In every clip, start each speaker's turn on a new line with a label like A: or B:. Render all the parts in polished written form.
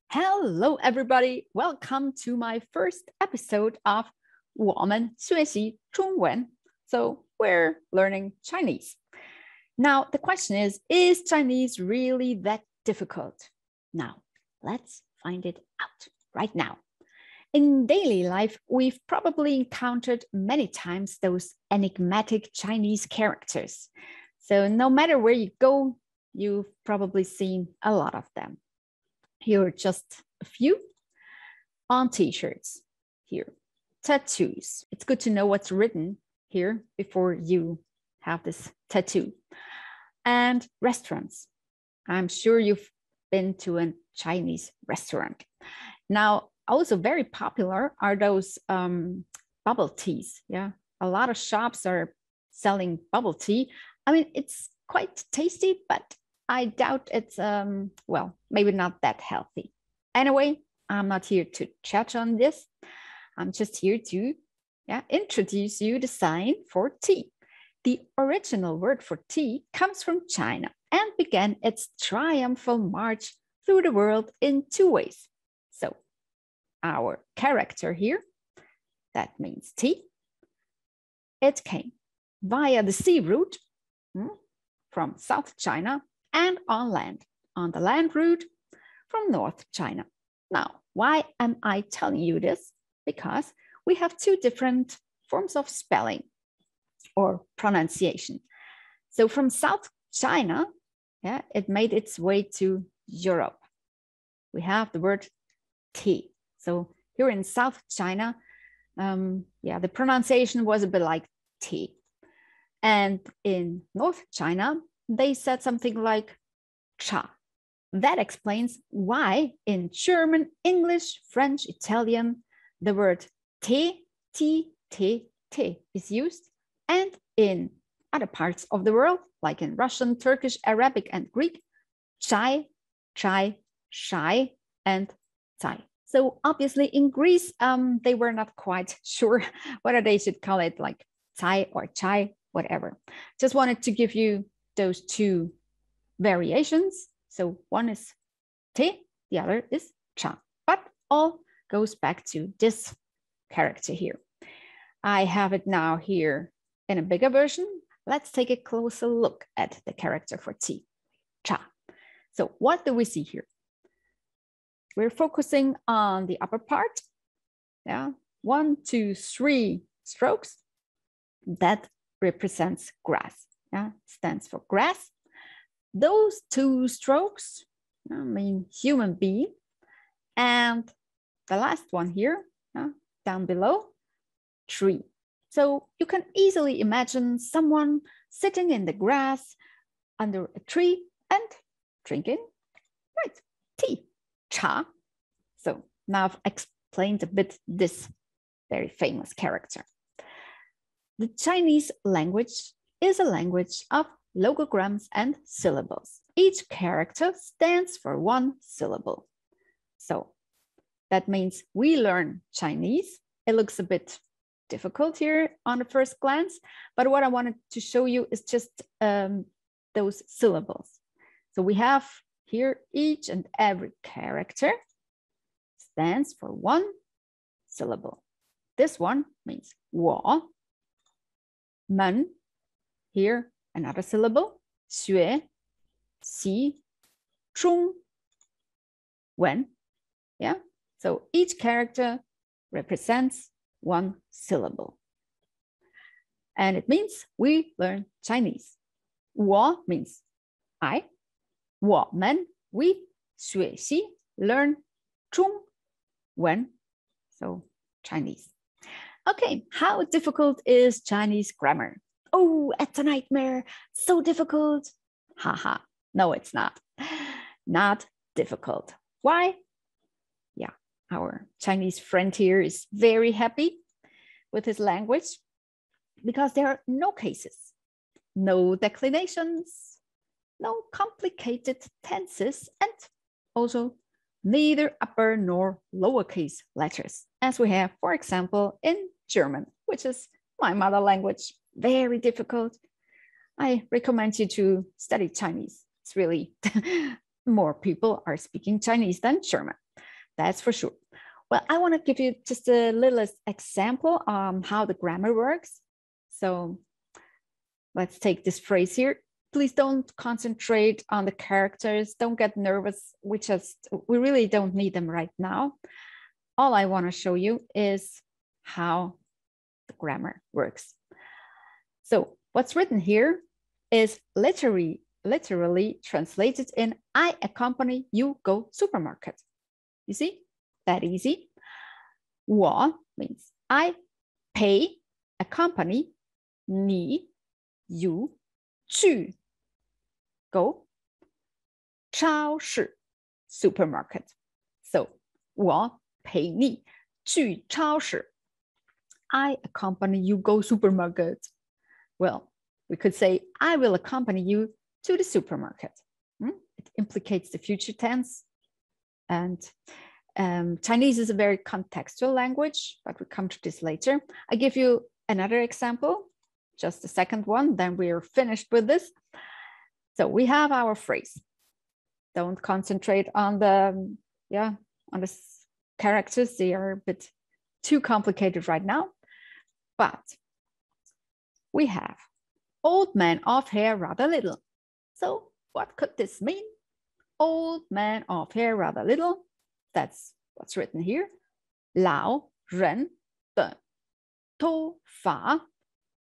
A: Hello, everybody. Welcome to my first episode of 我们学习中文. So we're learning Chinese. Now, the question is Chinese really that difficult? Now, let's find it out right now. In daily life, we've probably encountered many times those enigmatic Chinese characters. So no matter where you go, you've probably seen a lot of them. Here are just a few on t-shirts. Here, tattoos. It's good to know what's written here before you have this tattoo. And restaurants. I'm sure you've been to a Chinese restaurant. Now, also very popular are those bubble teas. Yeah, a lot of shops are selling bubble tea. I mean, it's quite tasty, but I doubt it's, well, maybe not that healthy. Anyway, I'm not here to chat on this. I'm just here to introduce you the sign for tea. The original word for tea comes from China and began its triumphal march through the world in two ways. So our character here, that means tea. It came via the sea route from South China and on land, on the land route from North China. Now, why am I telling you this? Because we have two different forms of spelling or pronunciation. So from South China, it made its way to Europe. We have the word tea. So here in South China, the pronunciation was a bit like tea. And in North China, they said something like cha. That explains why in German, English, French, Italian, the word te, is used. And in other parts of the world, like in Russian, Turkish, Arabic, and Greek, chai, shai, and tsai. So obviously in Greece, they were not quite sure whether they should call it like tsai or chai, whatever. Just wanted to give you those two variations. So one is te, the other is cha, but all goes back to this character here. I have it now here in a bigger version. Let's take a closer look at the character for tea, cha. So what do we see here? We're focusing on the upper part. Yeah, 1, 2, 3 strokes. That represents grass. Yeah, stands for grass. Those 2 strokes mean human being. And the last one here, down below, tree. So you can easily imagine someone sitting in the grass under a tree and drinking, tea, cha. So now I've explained a bit this very famous character. The Chinese language is a language of logograms and syllables. Each character stands for one syllable. So that means we learn Chinese. It looks a bit difficult here on the first glance, but what I wanted to show you is just those syllables. So we have here each and every character stands for one syllable. This one means 我, 们, here another syllable, 学, 习, 中, 文. Yeah, so each character represents one syllable. And it means we learn Chinese. 我 means I, 我们 we, 学习 learn, 中文 so Chinese. Okay, how difficult is Chinese grammar? Oh, it's a nightmare, so difficult. Haha, no, it's not. Not difficult. Why? Yeah, our Chinese friend here is very happy with his language because there are no cases, no declinations, no complicated tenses, and also neither upper nor lowercase letters, as we have, for example, in German, which is my mother language. Very difficult. I recommend you to study Chinese. It's really more people are speaking Chinese than German. That's for sure. Well, I want to give you just a little example on how the grammar works. So let's take this phrase here. Please don't concentrate on the characters. Don't get nervous. We really don't need them right now. All I want to show you is how the grammar works. So what's written here is literally translated in I accompany you go supermarket. You see, that easy. 我 means I pay, accompany, 你 you 去 go 超市 supermarket. So 我陪你去超市. I accompany you go supermarket. Well, we could say I will accompany you to the supermarket. It implicates the future tense. And Chinese is a very contextual language, but we'll come to this later. I give you another example, just a second one, then we're finished with this. So we have our phrase. Don't concentrate on the characters. They are a bit too complicated right now. But we have old man of hair rather little. So what could this mean? Old man of hair rather little. That's what's written here. 老人的头发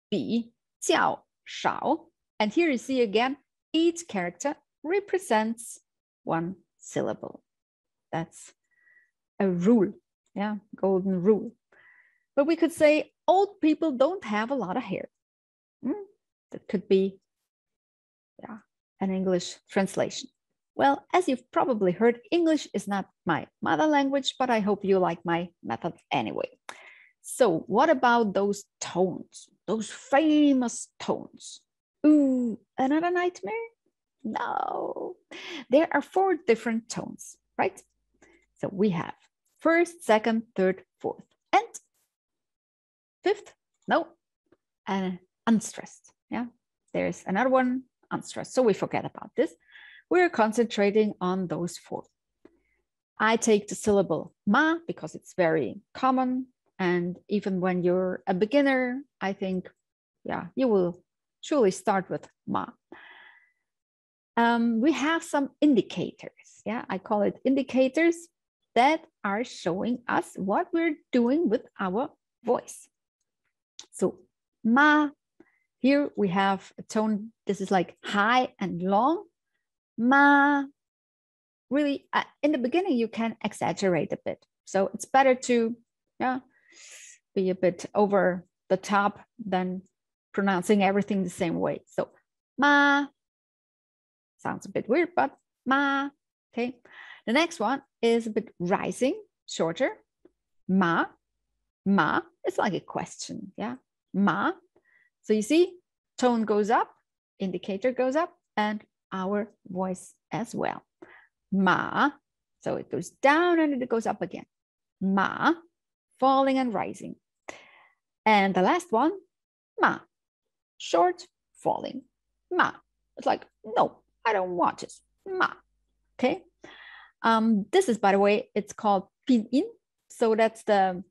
A: 比较少. And here you see again, each character represents one syllable. That's a rule, yeah, golden rule. But we could say old people don't have a lot of hair. That could be an English translation. Well, as you've probably heard, English is not my mother language, but I hope you like my method anyway. So what about those tones, those famous tones? Ooh, another nightmare? No, there are 4 different tones, right? So we have first, second, third, fourth, and fifth, no, and unstressed. Yeah, there's another one, unstressed. So we forget about this. We're concentrating on those 4. I take the syllable ma because it's very common. And even when you're a beginner, I think, you will surely start with ma. We have some indicators. Yeah, I call it indicators that are showing us what we're doing with our voice. So ma, here we have a tone. This is like high and long. Ma, really, in the beginning, you can exaggerate a bit. So it's better to be a bit over the top than pronouncing everything the same way. So ma, sounds a bit weird, but ma, okay. The next one is a bit rising, shorter. Ma, ma, it's like a question, yeah, ma. So you see, tone goes up, indicator goes up, and our voice as well. Ma, so it goes down and it goes up again. Ma, falling and rising. And the last one, ma, short, falling. Ma, it's like, no, I don't want it. Ma, okay. This is, by the way, it's called pinyin. So that's the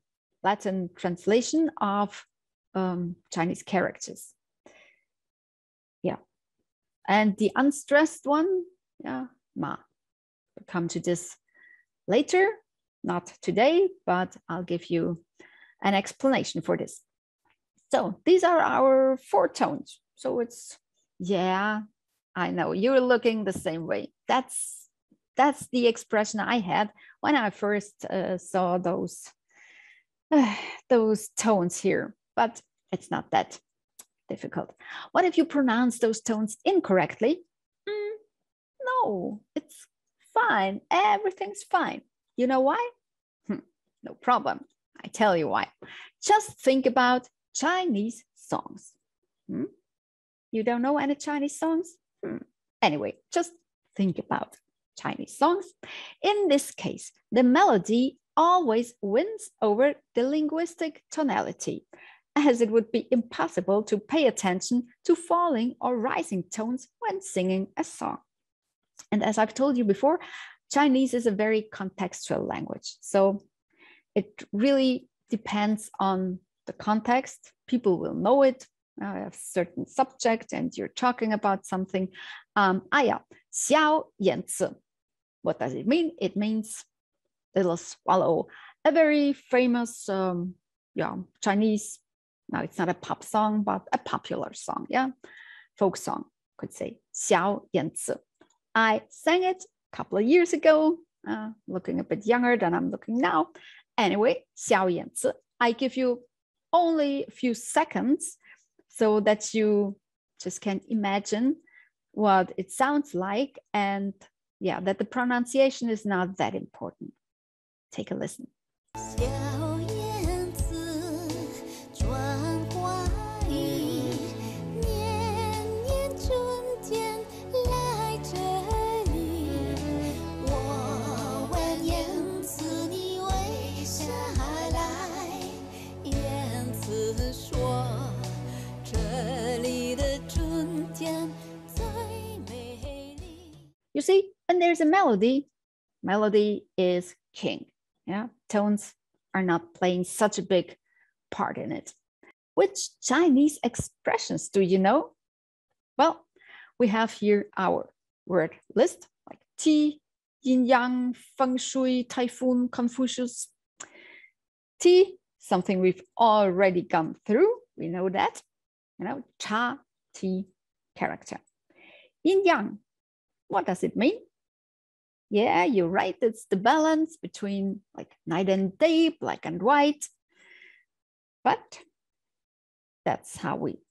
A: Latin translation of Chinese characters. Yeah. And the unstressed one, ma. We'll come to this later, not today, but I'll give you an explanation for this. So these are our 4 tones. So it's, I know you're looking the same way. That's the expression I had when I first saw those tones here, but it's not that difficult. What if you pronounce those tones incorrectly? No, it's fine. Everything's fine. You know why? No problem. I tell you why. Just think about Chinese songs. You don't know any Chinese songs? Anyway, just think about Chinese songs. In this case, the melody always wins over the linguistic tonality, as it would be impossible to pay attention to falling or rising tones when singing a song. And as I've told you before, Chinese is a very contextual language. So it really depends on the context. People will know it, a certain subject, and you're talking about something. 小眼子. What does it mean? It means little swallow, a very famous Chinese, no, it's not a pop song, but a popular song, yeah, folk song, could say, 小眼子. I sang it a couple of years ago, looking a bit younger than I'm looking now. Anyway, 小眼子. I give you only a few seconds so that you just can imagine what it sounds like, and yeah, that the pronunciation is not that important. Take a listen. 小燕子穿花衣，年年春天来这里。我问燕子你为啥来？燕子说这里的春天最美丽。You see, when there's a melody, melody is king. Yeah, tones are not playing such a big part in it. Which Chinese expressions do you know? Well, we have here our word list, like tea, yin yang, feng shui, typhoon, Confucius. Tea, something we've already gone through. We know that. Cha, tea, character. Yin yang, what does it mean? Yeah, you're right. It's the balance between like night and day, black and white. But that's how we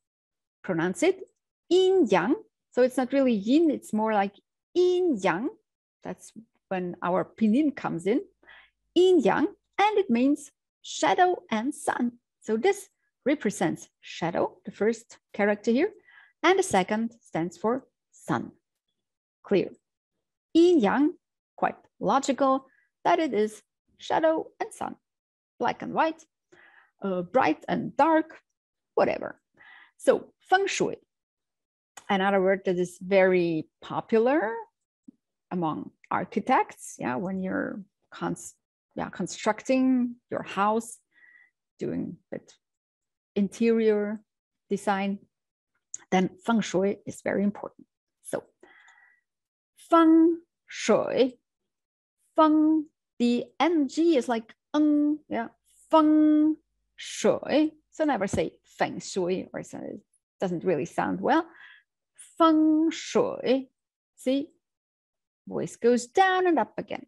A: pronounce it. Yin yang. So it's not really yin, it's more like yin yang. That's when our pinyin comes in. Yin yang, and it means shadow and sun. So this represents shadow, the first character here, and the second stands for sun. Clear. Yin yang, quite logical that it is shadow and sun, black and white, bright and dark, whatever. So feng shui, another word that is very popular among architects. Yeah, when you're constructing your house, doing bit interior design, then feng shui is very important. So feng shui. Feng, the ng is like yeah, feng shui. So never say feng shui, or so it doesn't really sound well. Feng shui. See, voice goes down and up again.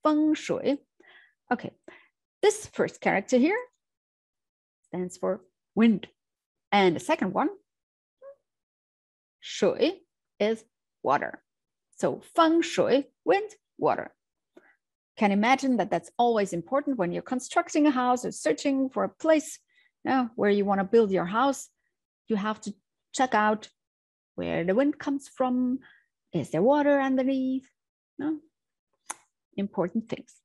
A: Feng shui. Okay, this first character here stands for wind, and the second one, shui, is water. So feng shui, wind, water. Can imagine that that's always important when you're constructing a house or searching for a place where you want to build your house. You have to check out where the wind comes from. Is there water underneath? No? Important things.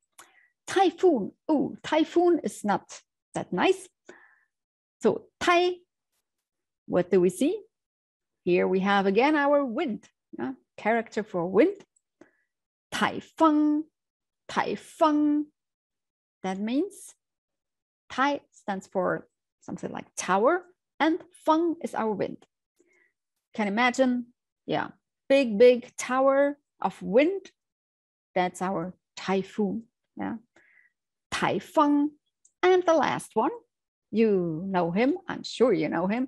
A: Typhoon. Oh, typhoon is not that nice. So tai, what do we see? Here we have again our wind. Character for wind. Taifeng. Taifeng. That means Tai stands for something like tower, and Feng is our wind. Can imagine, yeah, big tower of wind. That's our typhoon. Yeah, Taifeng. And the last one, you know him. I'm sure you know him.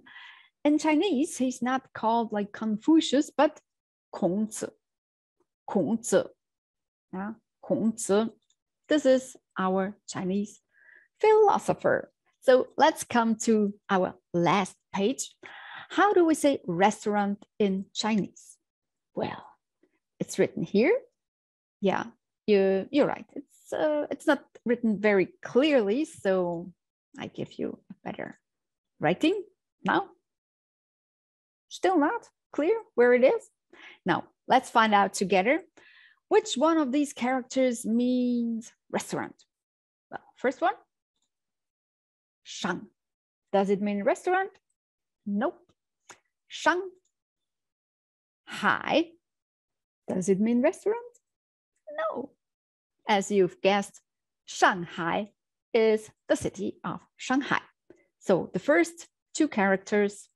A: In Chinese, he's not called like Confucius, but Kongzi. Kongzi. Yeah, Kongzi. This is our Chinese philosopher. So let's come to our last page. How do we say restaurant in Chinese? Well, it's written here. Yeah, you're right. It's not written very clearly, so I give you a better writing now. Still not clear where it is? Now, let's find out together which one of these characters means restaurant. Well, first one, Shang. Does it mean restaurant? Nope. Shang. Hai. Does it mean restaurant? No. As you've guessed, Shanghai is the city of Shanghai. So the first two characters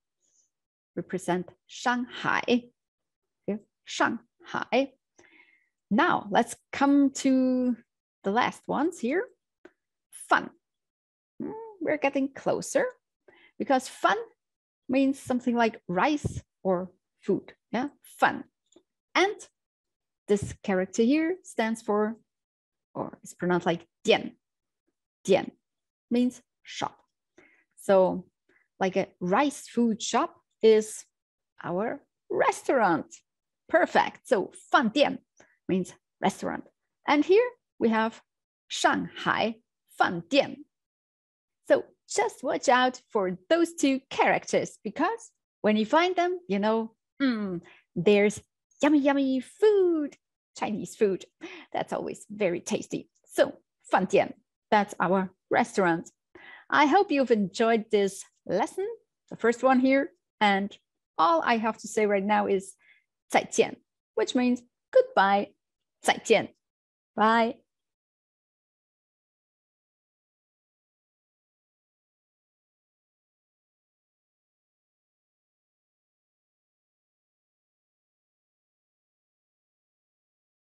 A: represent Shanghai. Okay? Shanghai. Now let's come to the last ones here. Fun. We're getting closer because fun means something like rice or food. Yeah, fun. And this character here stands for, or it's pronounced like dian. Dian means shop. So like a rice food shop is our restaurant. Perfect. So fan dian means restaurant. And here we have Shanghai fan dian. So just watch out for those two characters because when you find them, you know, there's yummy, yummy food, Chinese food. That's always very tasty. So fan dian, that's our restaurant. I hope you've enjoyed this lesson, the first one here. And all I have to say right now is 再见, which means goodbye. 再见. Bye.